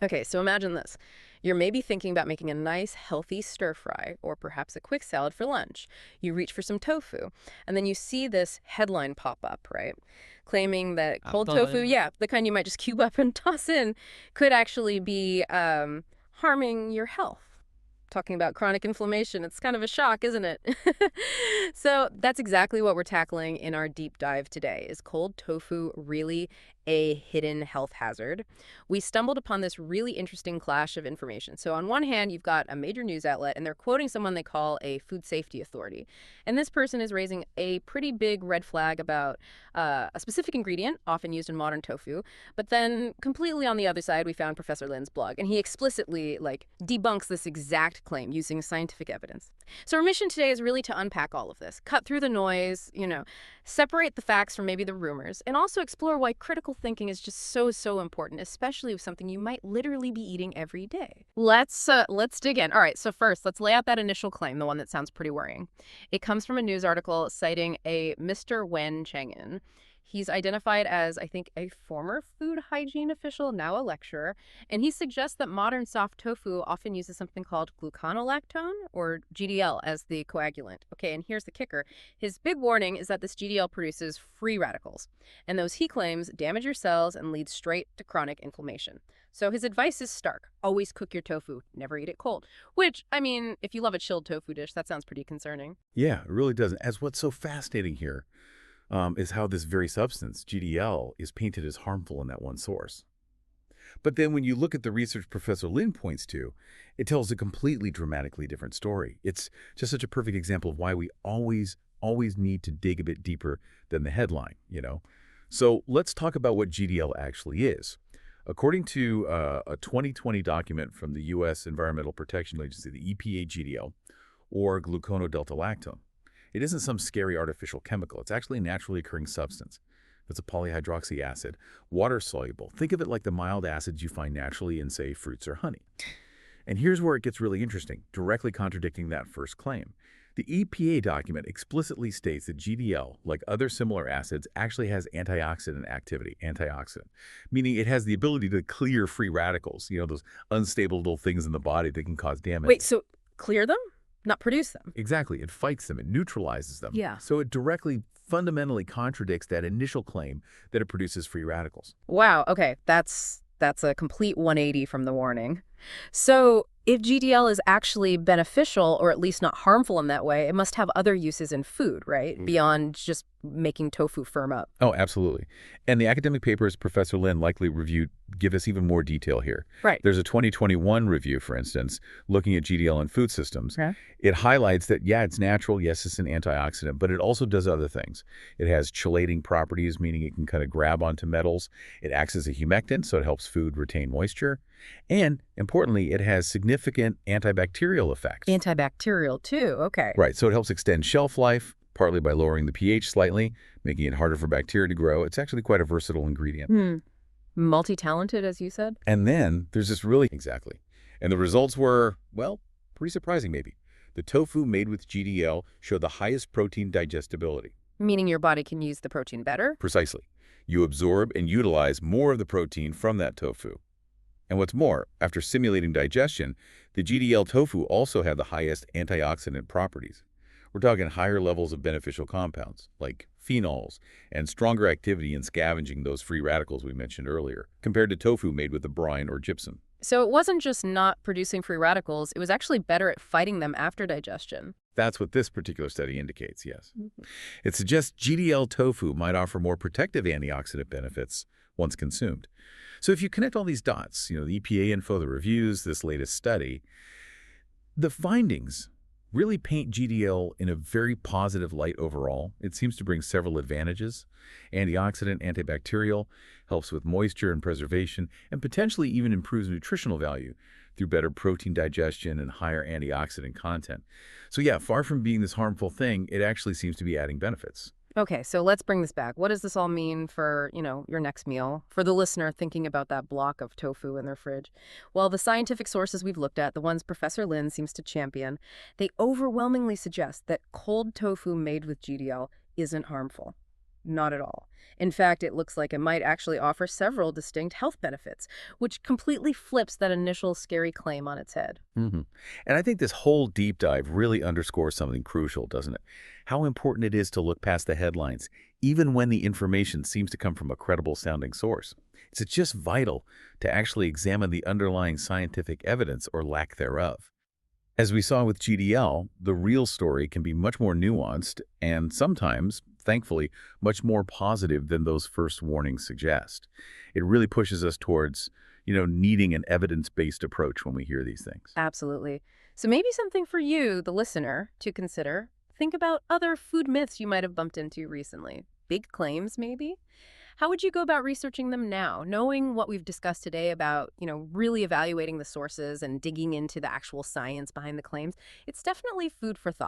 Okay, so imagine this. You're maybe thinking about making a nice, healthy stir fry or perhaps a quick salad for lunch. You reach for some tofu, and then you see this headline pop up, right? Claiming that cold tofu, 어떤 yeah, the kind you might just cube up and toss in, could actually be harming your health. Talking about chronic inflammation, it's kind of a shock, isn't it? So that's exactly what we're tackling in our deep dive today. Is cold tofu really a hidden health hazard? We stumbled upon this really interesting clash of information. So on one hand, you've got a major news outlet, and they're quoting someone they call a food safety authority. And this person is raising a pretty big red flag about a specific ingredient, often used in modern tofu. But then completely on the other side, we found Professor Lin's blog, and he explicitly debunks this exact claim using scientific evidence. So our mission today is really to unpack all of this, cut through the noise, separate the facts from maybe the rumors, and also explore why critical thinking is just so important, especially with something you might literally be eating every day. Let's dig in. All right, so first, let's lay out that initial claim, the one that sounds pretty worrying. It comes from a news article citing a Mr. Wen Cheng'en. He's identified as, I think, a former food hygiene official, now a lecturer, and he suggests that modern soft tofu often uses something called glucono-lactone, or GDL, as the coagulant. Okay, and here's the kicker. His big warning is that this GDL produces free radicals, and those, he claims, damage your cells and lead straight to chronic inflammation. So his advice is stark. Always cook your tofu. Never eat it cold. Which, I mean, if you love a chilled tofu dish, that sounds pretty concerning. Yeah, it really doesn't. As what's so fascinating here is how this very substance, GDL, is painted as harmful in that one source. But then when you look at the research Professor Lin points to, it tells a completely dramatically different story. It's just such a perfect example of why we always need to dig a bit deeper than the headline. So let's talk about what GDL actually is. According to a 2020 document from the U.S. Environmental Protection Agency, the EPA GDL, or glucono-delta-lactone, it isn't some scary artificial chemical. It's actually a naturally occurring substance. It's a polyhydroxy acid, water-soluble. Think of it like the mild acids you find naturally in, say, fruits or honey. And here's where it gets really interesting, directly contradicting that first claim. The EPA document explicitly states that GDL, like other similar acids, actually has antioxidant activity, meaning it has the ability to clear free radicals, those unstable little things in the body that can cause damage. Wait, so clear them? Not produce them? Exactly. It fights them. It neutralizes them. Yeah. So it directly, fundamentally contradicts that initial claim that it produces free radicals. Wow, okay, that's a complete 180 from the warning. So if GDL is actually beneficial or at least not harmful in that way, it must have other uses in food, right? Beyond just making tofu firm up. Oh, absolutely. And the academic papers Professor Lin likely reviewed give us even more detail here. Right. There's a 2021 review, for instance, looking at GDL in food systems. Yeah. It highlights that, yeah, it's natural, yes, it's an antioxidant, but it also does other things. It has chelating properties, meaning it can kind of grab onto metals. It acts as a humectant, so it helps food retain moisture. And, importantly, it has significant antibacterial effects. Antibacterial too, okay. Right, so it helps extend shelf life, partly by lowering the pH slightly, making it harder for bacteria to grow. It's actually quite a versatile ingredient. Multi-talented, as you said? And then there's this really, exactly. And the results were, well, pretty surprising maybe. The tofu made with GDL showed the highest protein digestibility. Meaning your body can use the protein better? Precisely. You absorb and utilize more of the protein from that tofu. And what's more, after simulating digestion, the GDL tofu also had the highest antioxidant properties. We're talking higher levels of beneficial compounds, like phenols, and stronger activity in scavenging those free radicals we mentioned earlier, compared to tofu made with a brine or gypsum. So it wasn't just not producing free radicals, it was actually better at fighting them after digestion. That's what this particular study indicates, yes. It suggests GDL tofu might offer more protective antioxidant benefits once consumed. So if you connect all these dots, the EPA info, the reviews, this latest study, the findings really paint GDL in a very positive light overall. It seems to bring several advantages: antioxidant, antibacterial, helps with moisture and preservation, and potentially even improves nutritional value through better protein digestion and higher antioxidant content. So yeah, far from being this harmful thing, it actually seems to be adding benefits. Okay, so let's bring this back. What does this all mean for, your next meal? For the listener thinking about that block of tofu in their fridge? Well, the scientific sources we've looked at, the ones Professor Lin seems to champion, they overwhelmingly suggest that cold tofu made with GDL isn't harmful. Not at all. In fact, it looks like it might actually offer several distinct health benefits, which completely flips that initial scary claim on its head. hmm And I think this whole deep dive really underscores something crucial, doesn't it? How important it is to look past the headlines, even when the information seems to come from a credible sounding source. It's just vital to actually examine the underlying scientific evidence or lack thereof. As we saw with GDL, the real story can be much more nuanced and sometimes, thankfully, much more positive than those first warnings suggest. It really pushes us towards, needing an evidence-based approach when we hear these things. Absolutely. So maybe something for you, the listener, to consider. Think about other food myths you might have bumped into recently. Big claims, maybe? How would you go about researching them now, knowing what we've discussed today about, really evaluating the sources and digging into the actual science behind the claims? It's definitely food for thought.